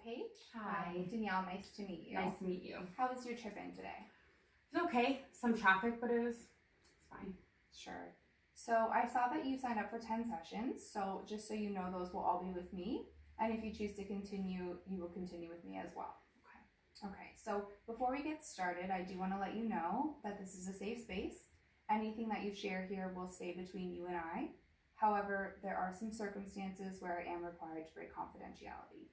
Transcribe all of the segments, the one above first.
Paige. Hi. Danielle, nice to meet you. Nice to meet you. How was your trip in today? It's okay. Some traffic, but it's fine. Sure. So I saw that you signed up for 10 sessions. So just so you know, those will all be with me. And if you choose to continue, you will continue with me as well. Okay, so before we get started, I do want to let you know that this is a safe space. Anything that you share here will stay between you and I. However, there are some circumstances where I am required to break confidentiality.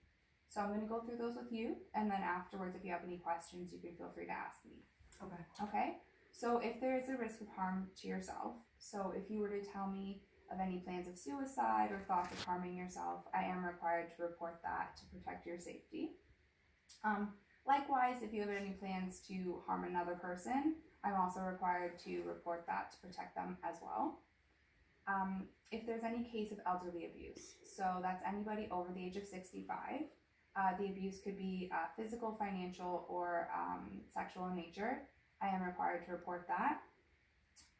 So I'm going to go through those with you, and then afterwards, if you have any questions, you can feel free to ask me. Okay. Okay? So if there is a risk of harm to yourself, so if you were to tell me of any plans of suicide or thoughts of harming yourself, I am required to report that to protect your safety. Likewise, if you have any plans to harm another person, I'm also required to report that to protect them as well. If there's any case of elderly abuse, so that's anybody over the age of 65, the abuse could be physical, financial, or sexual in nature, I am required to report that.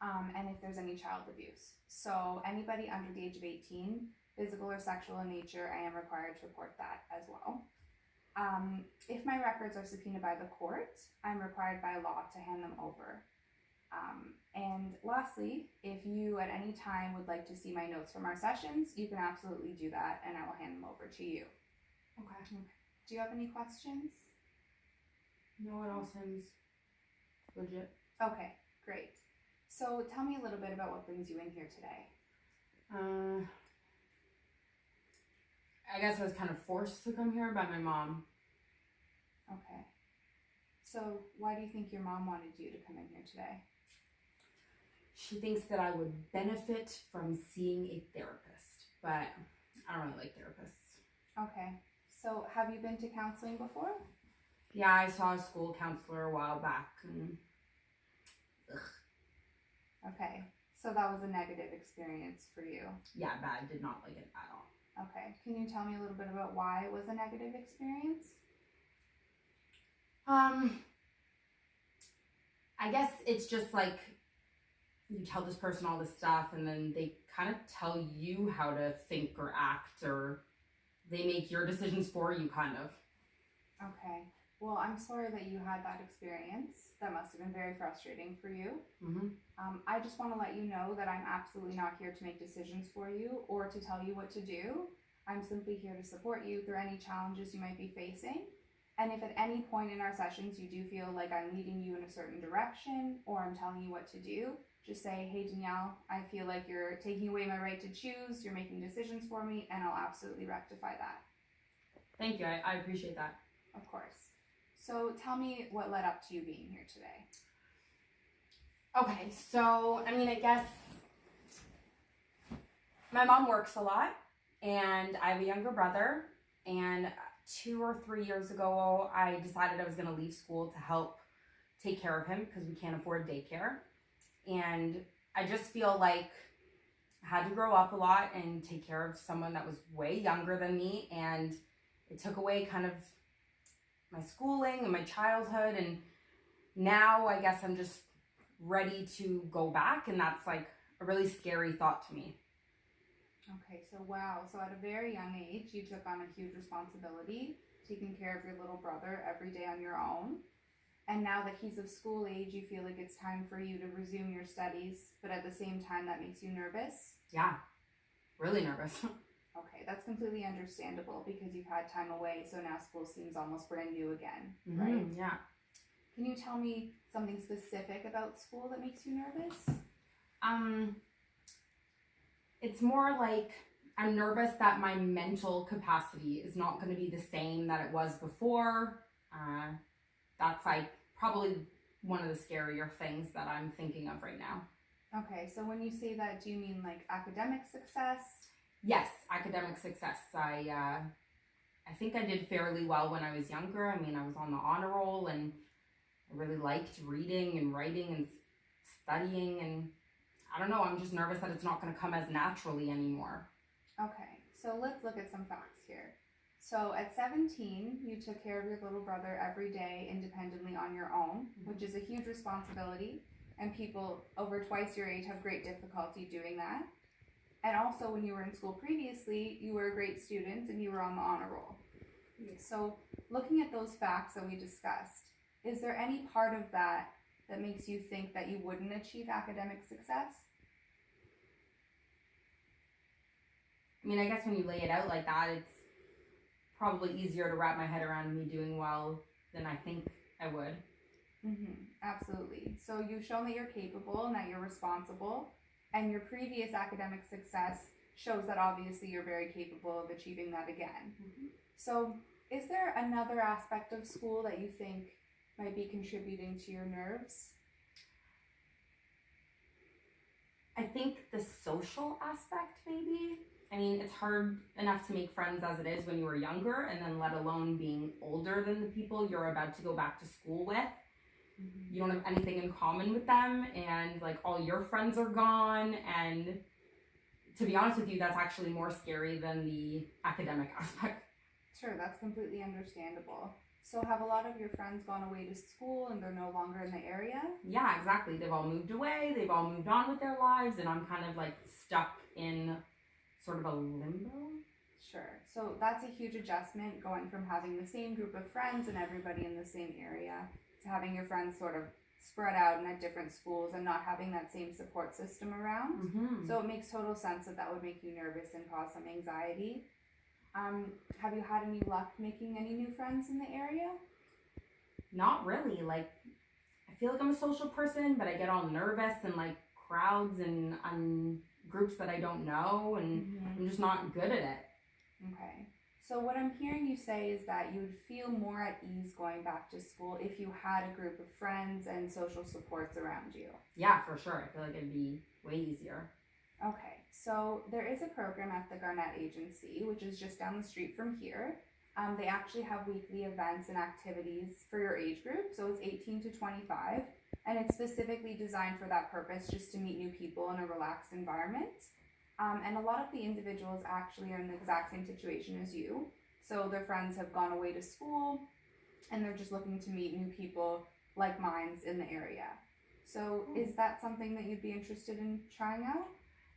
And if there's any child abuse, so anybody under the age of 18, physical or sexual in nature, I am required to report that as well. If my records are subpoenaed by the court, I'm required by law to hand them over. And lastly, if you at any time would like to see my notes from our sessions, you can absolutely do that, and I will hand them over to you. Okay. Do you have any questions? No, it all seems legit. Okay, great. So tell me a little bit about what brings you in here today. I guess I was kind of forced to come here by my mom. Okay. So why do you think your mom wanted you to come in here today? She thinks that I would benefit from seeing a therapist, but I don't really like therapists. Okay. So have you been to counseling before? Yeah, I saw a school counselor a while back. And Okay. So that was a negative experience for you. yeah, bad. Did not like it at all. Okay. Can you tell me a little bit about why it was a negative experience? I guess it's just like you tell this person all this stuff and then they kind of tell you how to think or act, or they make your decisions for you, kind of. Okay. Well, I'm sorry that you had that experience. That must have been very frustrating for you. Mm-hmm. I just want to let you know that I'm absolutely not here to make decisions for you or to tell you what to do. I'm simply here to support you through any challenges you might be facing. And if at any point in our sessions you do feel like I'm leading you in a certain direction or I'm telling you what to do, just say, hey Danielle, I feel like you're taking away my right to choose, you're making decisions for me, and I'll absolutely rectify that. Thank you, I appreciate that. Of course. So tell me what led up to you being here today. Okay, so, I guess my mom works a lot, and I have a younger brother, and 2 or 3 years ago, I decided I was going to leave school to help take care of him because we can't afford daycare. And I just feel like I had to grow up a lot and take care of someone that was way younger than me, and it took away kind of my schooling and my childhood, and now I guess I'm just ready to go back, and that's like a really scary thought to me. Okay, so wow. So at a very young age, you took on a huge responsibility, taking care of your little brother every day on your own. And now that he's of school age, you feel like it's time for you to resume your studies, but at the same time, that makes you nervous? Yeah, really nervous. Okay, that's completely understandable because you've had time away, so now school seems almost brand new again, right? Yeah. Can you tell me something specific about school that makes you nervous? It's more like I'm nervous that my mental capacity is not going to be the same that it was before. That's like probably one of the scarier things that I'm thinking of right now. Okay, so when you say that, do you mean like academic success? Yes, academic success. I think I did fairly well when I was younger. I was on the honor roll, and I really liked reading and writing and studying, and I don't know, I'm just nervous that it's not going to come as naturally anymore. Okay, so let's look at some facts here. So at 17, you took care of your little brother every day independently on your own, which is a huge responsibility, and people over twice your age have great difficulty doing that. And also when you were in school previously, you were a great student and you were on the honor roll. So, looking at those facts that we discussed, is there any part of that that makes you think that you wouldn't achieve academic success? I mean, I guess when you lay it out like that, it's probably easier to wrap my head around me doing well than I think I would. Absolutely. So you've shown that you're capable and that you're responsible, and your previous academic success shows that obviously you're very capable of achieving that again. So is there another aspect of school that you think might be contributing to your nerves? I think the social aspect, maybe. I mean, it's hard enough to make friends as it is when you were younger, and then let alone being older than the people you're about to go back to school with. You don't have anything in common with them, and like all your friends are gone, and to be honest with you, that's actually more scary than the academic aspect. Sure, that's completely understandable. So have a lot of your friends gone away to school and they're no longer in the area? Yeah, exactly. They've all moved away, they've all moved on with their lives, and I'm kind of like stuck in sort of a limbo. Sure. So that's a huge adjustment, going from having the same group of friends and everybody in the same area to having your friends sort of spread out and at different schools and not having that same support system around. So it makes total sense that that would make you nervous and cause some anxiety. Have you had any luck making any new friends in the area? Not really. Like, I feel like I'm a social person, but I get all nervous and like crowds and groups that I don't know, and I'm just not good at it. Okay. So what I'm hearing you say is that you would feel more at ease going back to school if you had a group of friends and social supports around you. Yeah, for sure. I feel like it'd be way easier. Okay. So there is a program at the Garnett Agency, which is just down the street from here. They actually have weekly events and activities for your age group. So it's 18 to 25. And it's specifically designed for that purpose, just to meet new people in a relaxed environment. And a lot of the individuals actually are in the exact same situation as you. So their friends have gone away to school and they're just looking to meet new people like minds in the area. So is that something that you'd be interested in trying out?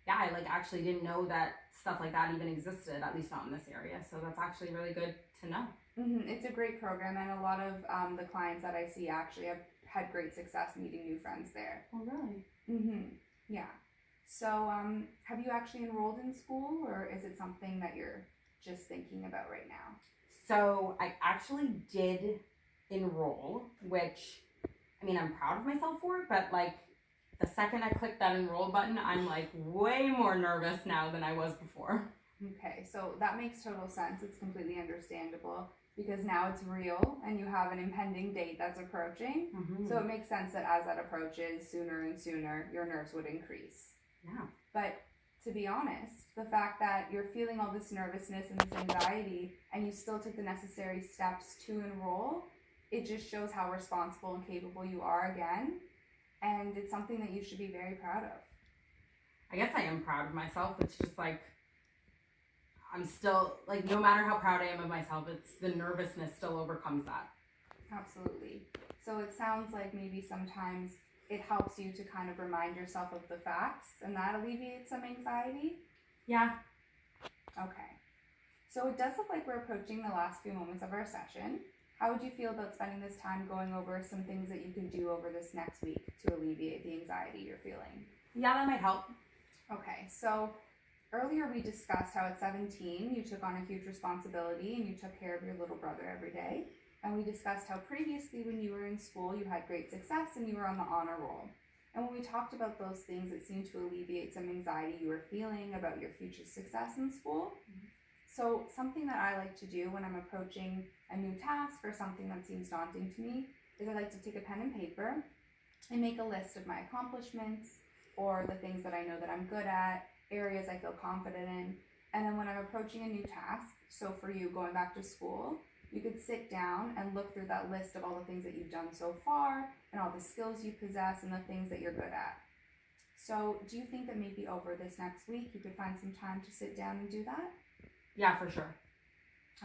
Yeah, I like actually didn't know that stuff like that even existed, at least not in this area. So that's actually really good to know. It's a great program, and a lot of the clients that I see actually have had great success meeting new friends there. Oh, really? Yeah. So have you actually enrolled in school, or is it something that you're just thinking about right now? So I actually did enroll, which, I mean, I'm proud of myself for it, but like the second I clicked that enroll button, I'm like way more nervous now than I was before. Okay, so that makes total sense. It's completely understandable because now it's real and you have an impending date that's approaching. So it makes sense that as that approaches sooner and sooner, your nerves would increase. Yeah. But to be honest, the fact that you're feeling all this nervousness and this anxiety and you still took the necessary steps to enroll, it just shows how responsible and capable you are again. And it's something that you should be very proud of. I guess I am proud of myself. It's just like, I'm still, like, no matter how proud I am of myself, it's the nervousness still overcomes that. Absolutely. So it sounds like maybe sometimes it helps you to kind of remind yourself of the facts, and that alleviates some anxiety. Yeah. Okay. So it does look like we're approaching the last few moments of our session. How would you feel about spending this time going over some things that you can do over this next week to alleviate the anxiety you're feeling? Yeah, that might help. Okay, so earlier we discussed how at 17 you took on a huge responsibility and you took care of your little brother every day. And we discussed how previously when you were in school you had great success and you were on the honor roll. And when we talked about those things, it seemed to alleviate some anxiety you were feeling about your future success in school. So something that I like to do when I'm approaching a new task or something that seems daunting to me is I like to take a pen and paper and make a list of my accomplishments or the things that I know that I'm good at, areas I feel confident in. And then when I'm approaching a new task, so for you going back to school, you could sit down and look through that list of all the things that you've done so far and all the skills you possess and the things that you're good at. So do you think that maybe over this next week you could find some time to sit down and do that? Yeah, for sure.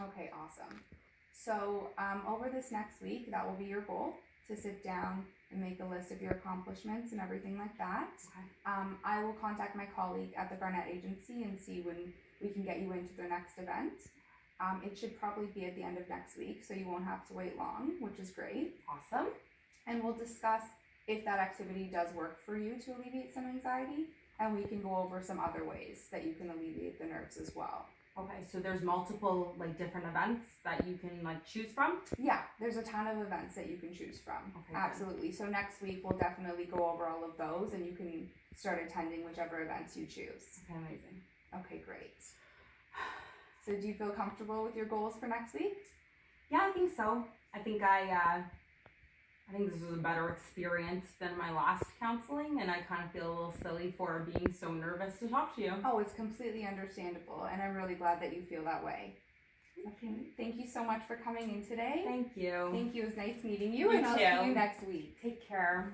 Okay, awesome. So over this next week, that will be your goal, to sit down and make a list of your accomplishments and everything like that. Okay. I will contact my colleague at the Garnett Agency and see when we can get you into their next event. It should probably be at the end of next week, so you won't have to wait long, which is great. Awesome. And we'll discuss if that activity does work for you to alleviate some anxiety, and we can go over some other ways that you can alleviate the nerves as well. Okay, so there's multiple like different events that you can like choose from? Yeah, there's a ton of events that you can choose from. Okay, absolutely. So next week we'll definitely go over all of those, and you can start attending whichever events you choose. Okay, amazing. Okay, great. So do you feel comfortable with your goals for next week? Yeah, I think so. I think this was a better experience than my last counseling, and I kind of feel a little silly for being so nervous to talk to you. Oh, it's completely understandable, and I'm really glad that you feel that way. Okay, thank you so much for coming in today. Thank you. Thank you. It was nice meeting you, You and I'll too. see you next week. Take care.